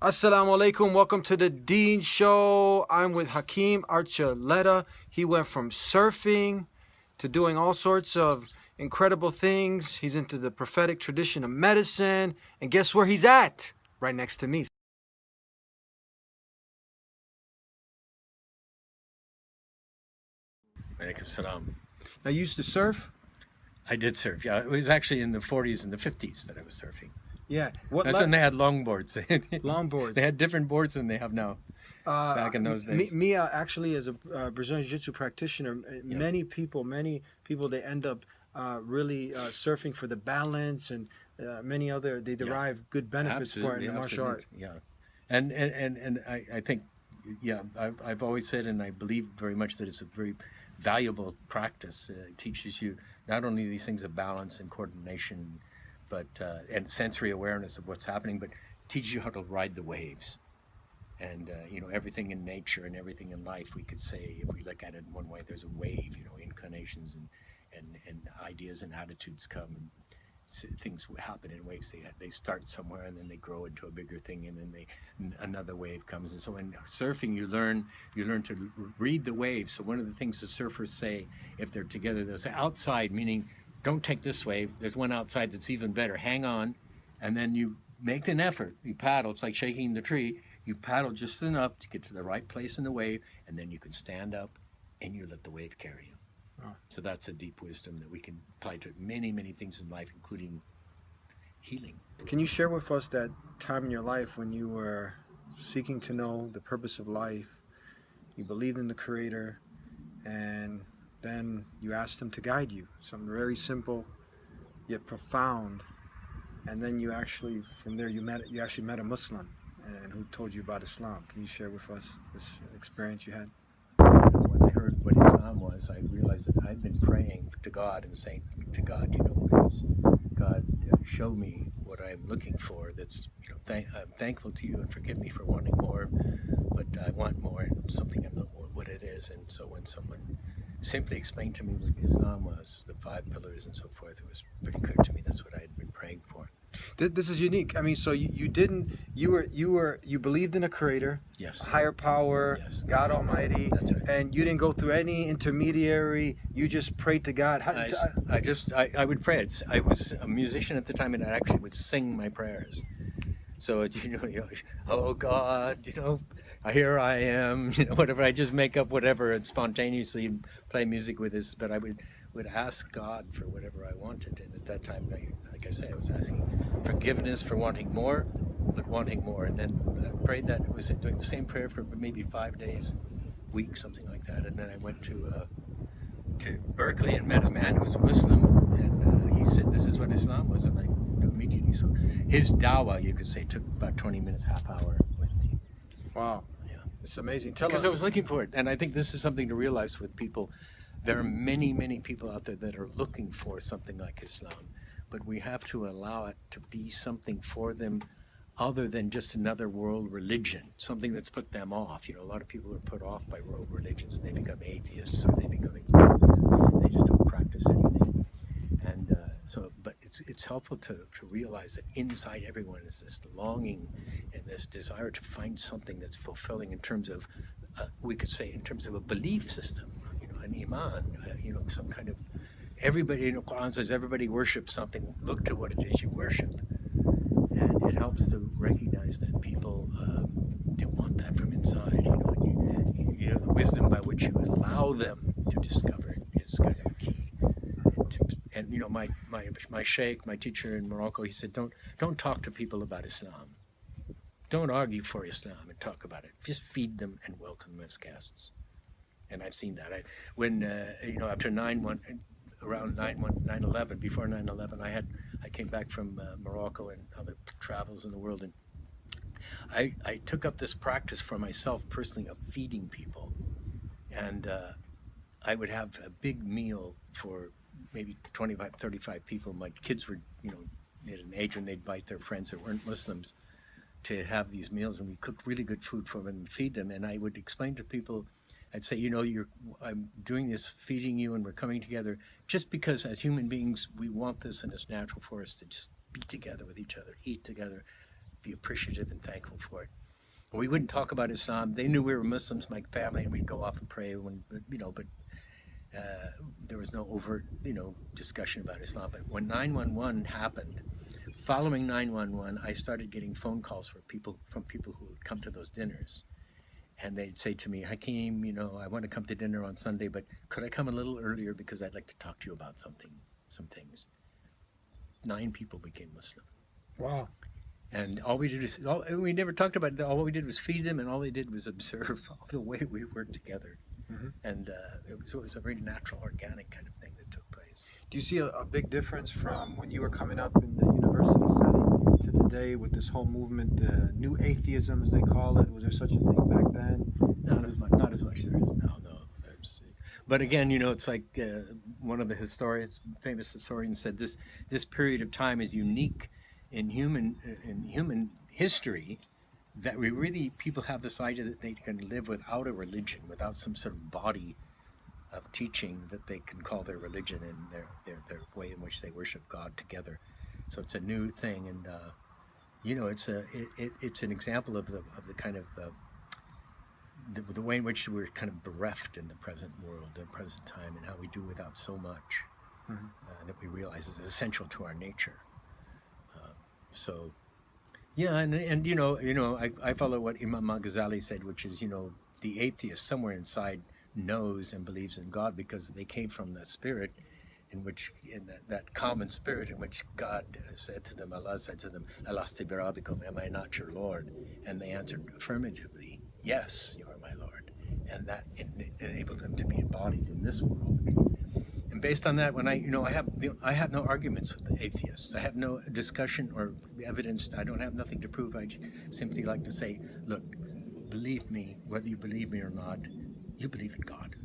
Assalamu alaikum. Welcome to the Dean Show. I'm with Hakeem Archuleta. He went from surfing to doing all sorts of incredible things. He's into the prophetic tradition of medicine. And guess where he's at? Right next to me. Alaikum salam. Now, you used to surf? I did surf. Yeah, it was actually in the 40s and the 50s that I was surfing. Yeah. What That's when they had longboards. longboards? They had different boards than they have now. Back in those days. Mia actually is a Brazilian Jiu-Jitsu practitioner. Many people, they end up really surfing for the balance and many other. They derive good benefits for it in the martial art. Yeah, and I think, yeah, I've always said, and I believe very much that it's a very valuable practice. It teaches you not only these things of balance and coordination, but and sensory awareness of what's happening, but teaches you how to ride the waves. And everything in nature and everything in life, we could say, if we look at it in one way, there's a wave. Inclinations and ideas and attitudes come, and things happen in waves. They start somewhere, and then they grow into a bigger thing, and then another wave comes. And so in surfing, you learn to read the waves. So one of the things the surfers say, if they're together, they'll say outside, meaning don't take this wave. There's one outside that's even better. Hang on, and then you make an effort. You paddle. It's like shaking the tree. You paddle just enough to get to the right place in the wave, and then you can stand up and you let the wave carry you. Oh. So that's a deep wisdom that we can apply to many, many things in life, including healing. Can you share with us that time in your life when you were seeking to know the purpose of life, you believed in the Creator, and then you asked Him to guide you? Something very simple, yet profound. And then you actually, from there, you actually met a Muslim, and who told you about Islam. Can you share with us this experience you had? When I heard what Islam was, I realized that I'd been praying to God and saying to God, please, God, show me what I'm looking for. That's, I'm thankful to you, and forgive me for wanting more, but I want more, and something I'm not what it is. And so when someone simply explained to me what Islam was, the 5 pillars and so forth, it was pretty clear to me that's what I had been praying for. This is unique. I mean, so you believed in a Creator, yes, a higher power, yes, God Almighty, that's right, and you didn't go through any intermediary. You just prayed to God. I would pray. I was a musician at the time, and I actually would sing my prayers. So it's, oh God, here I am, whatever. I just make up whatever and spontaneously play music with this. But I would ask God for whatever I wanted. And at that time, like I say, I was asking forgiveness for wanting more, but wanting more. And then I prayed that. It was doing the same prayer for maybe 5 days, weeks, something like that. And then I went to Berkeley and met a man who was a Muslim, and he said, this is what Islam was. And I knew immediately. So his dawah, you could say, took about 20 minutes, half hour with me. Wow. Yeah. It's amazing. Because I was looking for it. And I think this is something to realize with people. There are many, many people out there that are looking for something like Islam, but we have to allow it to be something for them other than just another world religion, something that's put them off. A lot of people are put off by world religions. They become atheists, or they become agnostics. They just don't practice anything. And but it's helpful to realize that inside everyone is this longing and this desire to find something that's fulfilling in terms of, we could say, in terms of a belief system. An iman, some kind of, everybody, Quran says everybody worships something. Look to what it is you worship. And it helps to recognize that people do want that from inside. The wisdom by which you allow them to discover it is kind of key. And my sheikh, my teacher in Morocco, he said, don't talk to people about Islam. Don't argue for Islam and talk about it. Just feed them and welcome them as guests. And I've seen that. When after around 9/11, before 9/11, I came back from Morocco and other travels in the world, and I took up this practice for myself personally of feeding people, and I would have a big meal for maybe 25, 35 people. My kids were at an age when they'd invite their friends that weren't Muslims to have these meals, and we cooked really good food for them and feed them. And I would explain to people, I'd say, I'm doing this, feeding you, and we're coming together just because as human beings, we want this, and it's natural for us to just be together with each other, eat together, be appreciative and thankful for it. We wouldn't talk about Islam. They knew we were Muslims, my family, and we'd go off and pray when, but there was no overt, discussion about Islam. But when 9/11 happened, following 9/11, I started getting phone calls from people who would come to those dinners. And they'd say to me, Hakeem, I want to come to dinner on Sunday, but could I come a little earlier because I'd like to talk to you about some things. 9 people became Muslim. Wow. And all we did is, we never talked about it. All we did was feed them, and all they did was observe the way we worked together. Mm-hmm. And it was a very natural, organic kind of thing that took place. Do you see a big difference from when you were coming up in the university setting to today with this whole movement, the new atheism as they call it? Was there such a thing back then? Not as much as there is now, no. But again, it's like one of the famous historians said, this period of time is unique in human history, that people have this idea that they can live without a religion, without some sort of body of teaching that they can call their religion and their way in which they worship God together. So it's a new thing, and it's an example of the kind of the way in which we're kind of bereft in the present world, the present time, and how we do without so much that we realize is essential to our nature. So, yeah, and I follow what Imam al-Ghazali said, which is, the atheist somewhere inside knows and believes in God because they came from the spirit in that common spirit in which God said to them, Allah said to them, Alasti bi rabbikum, am I not your Lord? And they answered affirmatively, yes, you are my Lord. And that enabled them to be embodied in this world. And based on that, when I have no arguments with the atheists. I have no discussion or evidence. I don't have nothing to prove. I simply like to say, look, believe me, whether you believe me or not, you believe in God.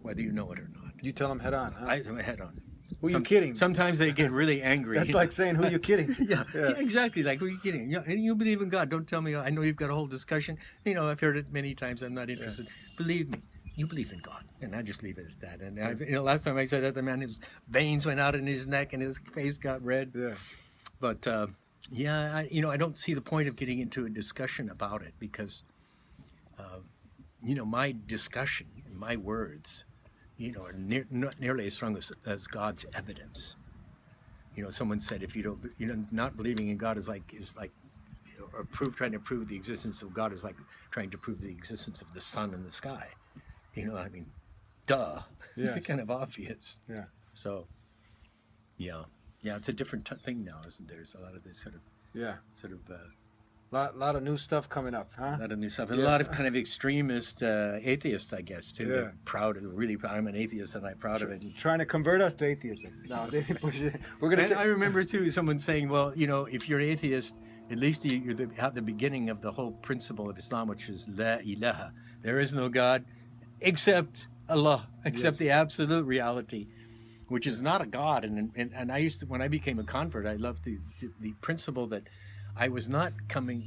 Whether you know it or not. You tell them head on, huh? I tell them head on. Who you kidding? Sometimes they get really angry. That's like saying, who you kidding? Yeah, exactly. Like, who are you kidding? Yeah, and you believe in God. Don't tell me, I know you've got a whole discussion. I've heard it many times. I'm not interested. Believe me. You believe in God, and I just leave it as that. And last time I said that, the man, his veins went out in his neck and his face got red. Yeah. But I don't see the point of getting into a discussion about it because, my discussion, my words, are not nearly as strong as God's evidence. Someone said if you don't, not believing in God is like trying to prove the existence of God is like trying to prove the existence of the sun and the sky. Duh. Yeah. It's kind of obvious. Yeah. So, yeah, it's a different thing now, isn't there? There's a lot of this sort of lot of new stuff coming up, huh? A lot of new stuff, and a lot of kind of extremist atheists, I guess, too. Yeah. They're really proud. I'm an atheist, and I'm proud of it. Trying to convert us to atheism. No, they didn't push it. We're gonna. I remember too someone saying, well, if you're an atheist, at least you have the beginning of the whole principle of Islam, which is La ilaha. There is no God except Allah, except the absolute reality, which is not a God. And I used to, when I became a convert, I loved the principle that I was not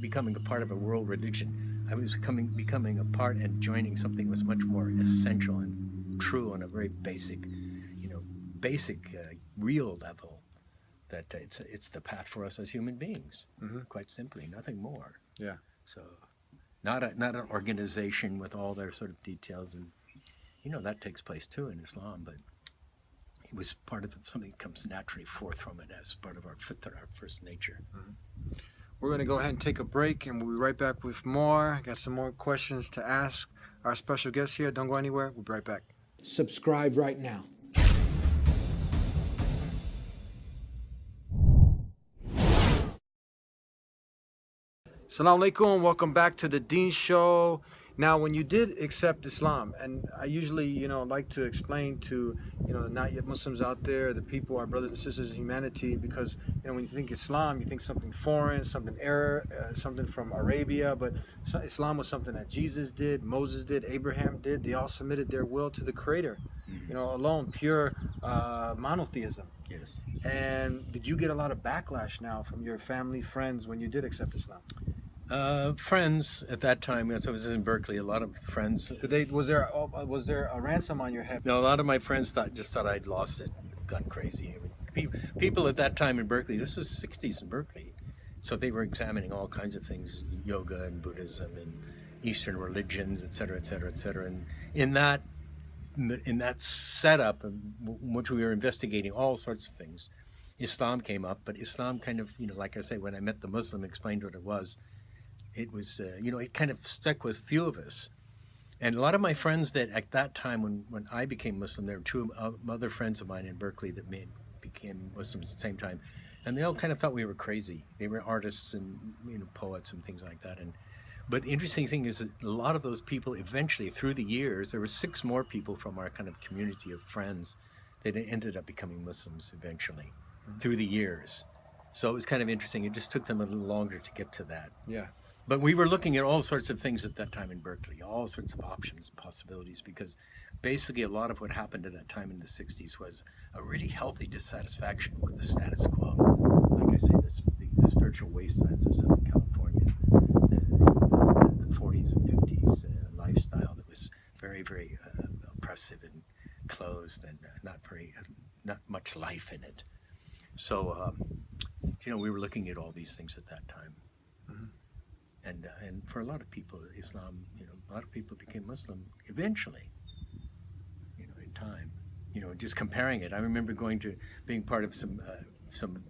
becoming a part of a world religion. I was becoming a part and joining something that was much more essential and true on a very basic, real level. That it's the path for us as human beings, quite simply, nothing more. Yeah. So, not an organization with all their sort of details, and that takes place too in Islam, but it was part of something that comes naturally forth from it as part of our fitra, our first nature. We're going to go ahead and take a break, and we'll be right back with more. I got some more questions to ask our special guest here. Don't go anywhere. We'll be right back. Subscribe right now. Assalamu alaikum, welcome back to the Deen Show. Now, when you did accept Islam, and I usually, like to explain to, the not yet Muslims out there, the people, our brothers and sisters in humanity, because, when you think Islam, you think something foreign, something something from Arabia, but Islam was something that Jesus did, Moses did, Abraham did. They all submitted their will to the Creator, alone, pure monotheism. Yes. And did you get a lot of backlash now from your family, friends, when you did accept Islam? Friends at that time, as I was in Berkeley, a lot of friends. Was there a ransom on your head? No, a lot of my friends just thought I'd lost it, gone crazy. People at that time in Berkeley, this was 60s in Berkeley, So they were examining all kinds of things, yoga and Buddhism and Eastern religions, et cetera, et cetera, et cetera. And in that setup in which we were investigating all sorts of things, Islam came up. But Islam kind of, like I say, when I met the Muslim, explained what it was, it kind of stuck with a few of us. And a lot of my friends that at that time, when I became Muslim, there were two other friends of mine in Berkeley that became Muslims at the same time. And they all kind of thought we were crazy. They were artists and poets and things like that. But the interesting thing is that a lot of those people eventually, through the years, there were 6 more people from our kind of community of friends that ended up becoming Muslims eventually through the years. So it was kind of interesting. It just took them a little longer to get to that. Yeah. But we were looking at all sorts of things at that time in Berkeley, all sorts of options and possibilities, because basically a lot of what happened at that time in the 60s was a really healthy dissatisfaction with the status quo. Like I say, the spiritual wastelands of Southern California, the 40s and 50s lifestyle that was very, very oppressive and closed and not much life in it. So, we were looking at all these things at that time. Mm-hmm. And for a lot of people, Islam, a lot of people became Muslim eventually, in time. Just comparing it. I remember being part of some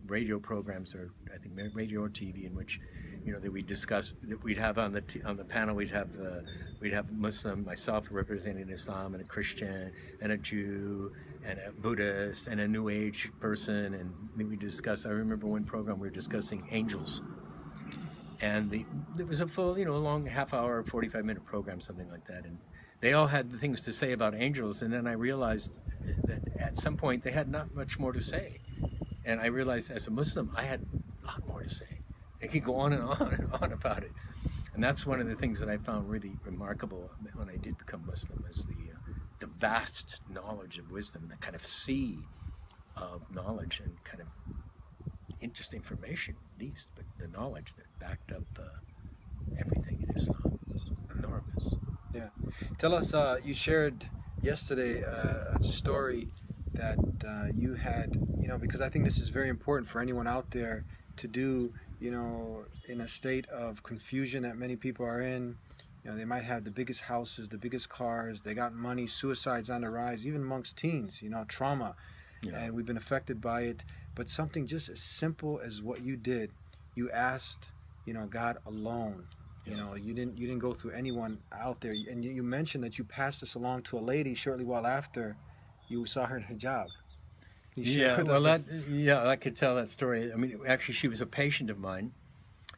radio programs, or I think radio or TV, in which, that we discuss, that we'd have on the panel, we'd have Muslim, myself representing Islam, and a Christian, and a Jew, and a Buddhist, and a New Age person, and we discuss. I remember one program we were discussing angels. And there was a full, a long half-hour, 45-minute program, something like that. And they all had things to say about angels. And then I realized that at some point they had not much more to say. And I realized as a Muslim, I had a lot more to say. I could go on and on and on about it. And that's one of the things that I found really remarkable when I did become Muslim, is the vast knowledge of wisdom, the kind of sea of knowledge and kind of just information, at least, but the knowledge that backed up everything in Islam was enormous. Yeah. Tell us, you shared yesterday a story that you had, because I think this is very important for anyone out there to do, in a state of confusion that many people are in. They might have the biggest houses, the biggest cars, they got money, suicides on the rise, even amongst teens, trauma. Yeah. And we've been affected by it. But something just as simple as what you did, you asked, God alone. Yeah. You didn't go through anyone out there. And you mentioned that you passed this along to a lady shortly while after you saw her in hijab. I could tell that story. I mean, actually, she was a patient of mine,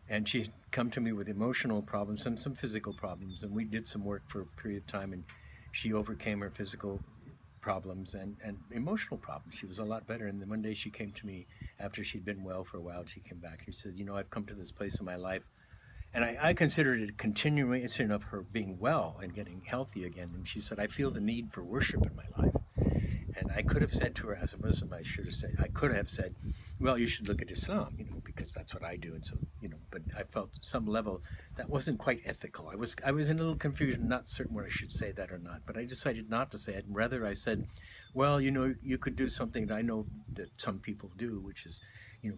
and she had come to me with emotional problems and some physical problems, and we did some work for a period of time, and she overcame her physical problems and emotional problems. She was a lot better. And then one day she came to me after she'd been well for a while. She came back and she said, I've come to this place in my life, and I considered it a continuation of her being well and getting healthy again. And she said, I feel the need for worship in my life. And I could have said to her, as a Muslim, I could have said, well, you should look at Islam, because that's what I do. And so, but I felt some level that wasn't quite ethical. I was in a little confusion, not certain whether I should say that or not, but I decided not to say it. And rather I said, well, you could do something that I know that some people do, which is,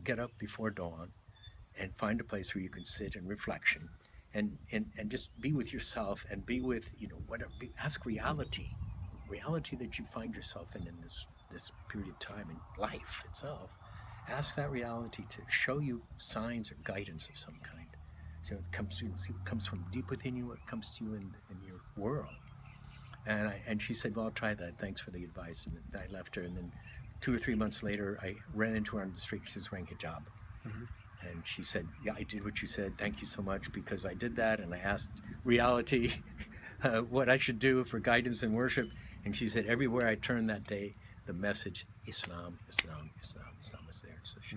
get up before dawn and find a place where you can sit in reflection and just be with yourself and be with, ask reality that you find yourself in this period of time in life itself. Ask that reality to show you signs or guidance of some kind. So it comes from deep within you, it comes to you in your world. And she said, well, I'll try that. Thanks for the advice. And I left her. And then 2 or 3 months later, I ran into her on the street. She was wearing hijab. Mm-hmm. And she said, yeah, I did what you said. Thank you so much, because I did that. And I asked reality what I should do for guidance and worship. And she said, everywhere I turned that day, the message, Islam, Islam, Islam, Islam was there. So she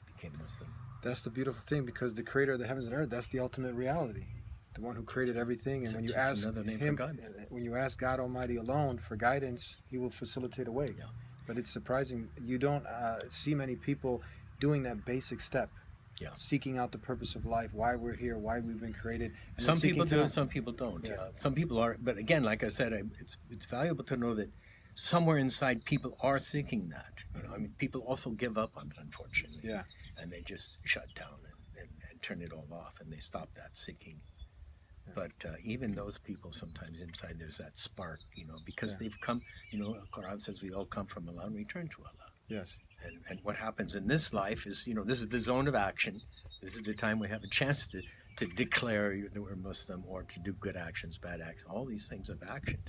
became Muslim. That's the beautiful thing, because the creator of the heavens and earth, that's the ultimate reality. The one who created everything. And when you ask him, when you ask God Almighty alone for guidance, he will facilitate a way. Yeah. But it's surprising. You don't see many people doing that basic step. Yeah. Seeking out the purpose of life, why we're here, why we've been created. And some people do, and some people don't. Yeah. Some people are, but again, like I said, it's valuable to know that somewhere inside people are seeking that. People also give up on it, unfortunately. Yeah. And they just shut down and and turn it all off, and they stop that seeking. But even those people, sometimes inside there's that spark, because they've come, Quran says we all come from Allah and return to Allah. Yes. And what happens in this life is, this is the zone of action. This is the time we have a chance to declare that we're Muslim, or to do good actions, bad actions. All these things of action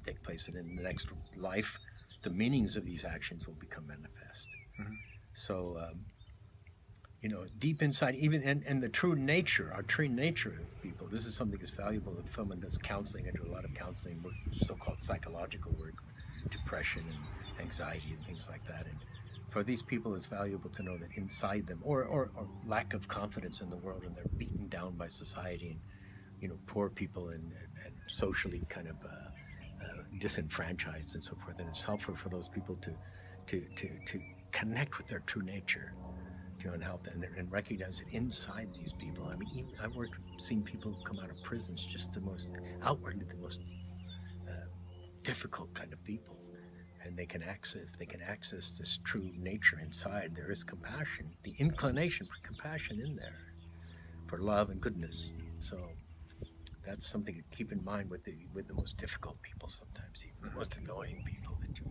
take place, and in the next life, the meanings of these actions will become manifest. Mm-hmm. So, deep inside, even and the true nature, our true nature of people, this is something that's valuable if someone does counseling. I do a lot of counseling work, so-called psychological work, depression and anxiety and things like that. And for these people, it's valuable to know that inside them, or lack of confidence in the world, and they're beaten down by society, and poor people and socially kind of disenfranchised and so forth. And it's helpful for those people to connect with their true nature, and help them and recognize that inside these people. I mean, even I've seen people come out of prisons, just the most outwardly the most difficult kind of people, and they can access this true nature inside. There is compassion, the inclination for compassion in there, for love and goodness. So that's something to keep in mind with the most difficult people. Sometimes even the most annoying people that you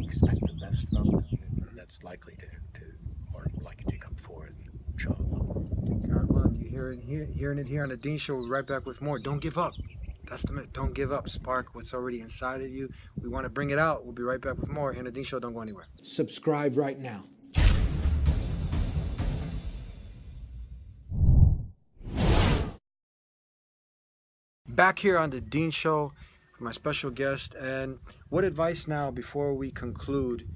expect the best from them. That's likely to come forth, inshallah. God willing, you hearing it here on the Dean Show. We'll be right back with more. Don't give up. That's the myth. Don't give up. Spark what's already inside of you. We want to bring it out. We'll be right back with more here on the Dean Show. Don't go anywhere. Subscribe right now. Back here on the Dean Show for my special guest. And what advice now, before we conclude,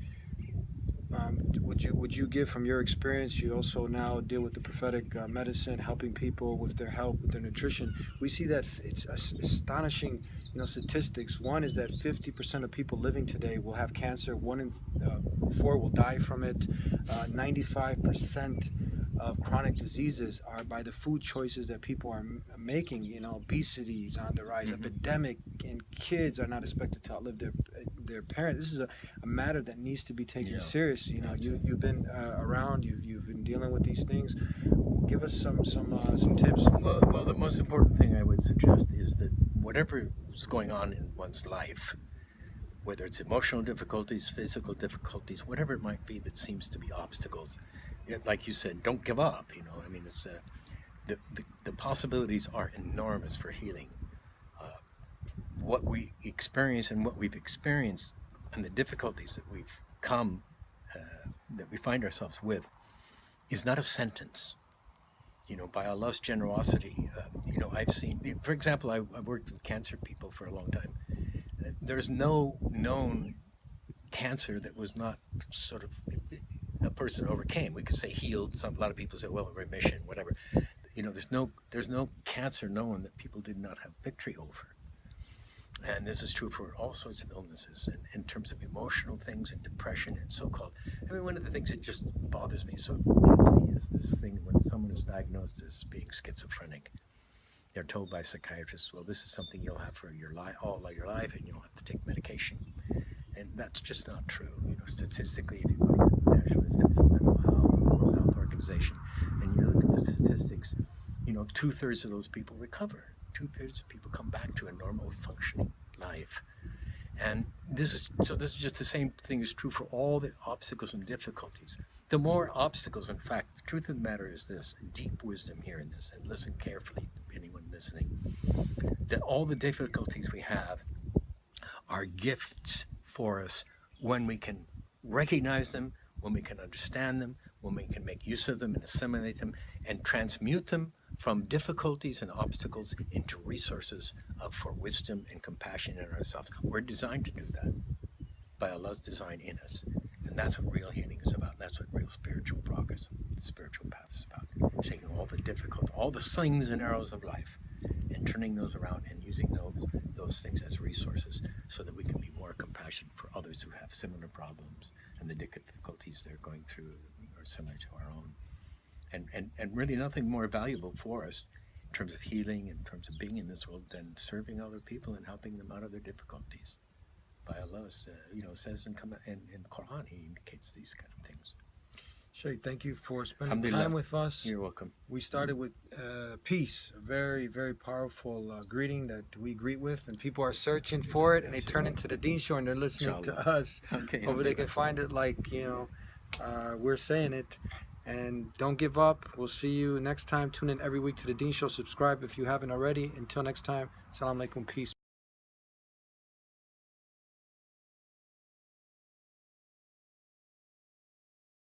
would you give from your experience? You also now deal with the prophetic medicine, helping people with their health, with their nutrition. We see that it's astonishing, statistics. One is that 50% of people living today will have cancer. 1 in 4 will die from it. 95% of chronic diseases are by the food choices that people are making. Obesity is on the rise. Epidemic, and kids are not expected to outlive their parents. This is a matter that needs to be taken serious. You've been around. You've been dealing with these things. Give us some tips. Well, the most important thing I would suggest is that whatever is going on in one's life, whether it's emotional difficulties, physical difficulties, whatever it might be that seems to be obstacles, like you said, don't give up. I mean, it's the possibilities are enormous for healing. What we experience and what we've experienced, and the difficulties that we've that we find ourselves with, is not a sentence. By Allah's generosity, I've seen, for example, I worked with cancer people for a long time. There's no known cancer that was not sort of a person overcame. We could say healed. A lot of people say, well, remission, whatever. There's no cancer known that people did not have victory over. And this is true for all sorts of illnesses, and in terms of emotional things and depression and so-called. I mean, one of the things that just bothers me so deeply is this thing when someone is diagnosed as being schizophrenic. They're told by psychiatrists, well, this is something you'll have for your all your life, and you'll have to take medication. And that's just not true. Statistically, if you go to the National Institute of Mental Health, the World Health Organization, and you look at the statistics, 2/3 of those people recover. 2/3 of people come back to a normal functioning life. And this is just the same thing is true for all the obstacles and difficulties. The more obstacles, in fact, the truth of the matter is this, deep wisdom here in this, and listen carefully, anyone listening, that all the difficulties we have are gifts for us when we can recognize them, when we can understand them, when we can make use of them and assimilate them and transmute them from difficulties and obstacles into resources for wisdom and compassion in ourselves. We're designed to do that by Allah's design in us. And that's what real healing is about. That's what real spiritual progress, the spiritual path is about. Taking all the difficult, all the slings and arrows of life and turning those around and using those things as resources so that we can be more compassionate for others who have similar problems and the difficulties they're going through are similar to our own. And really nothing more valuable for us in terms of healing, in terms of being in this world, than serving other people and helping them out of their difficulties. By Allah, says in Quran, He indicates these kind of things. Shay, thank you for spending Alhamdulillah. time with us. You're welcome. We started with peace, a very, very powerful greeting that we greet with, and people are searching for it, and they turn into the Dean Show, and they're listening to us. Okay. Hopefully they can find it like, we're saying it. And don't give up. We'll see you next time. Tune in every week to the Dean Show. Subscribe if you haven't already. Until next time, Assalamu alaikum. Peace.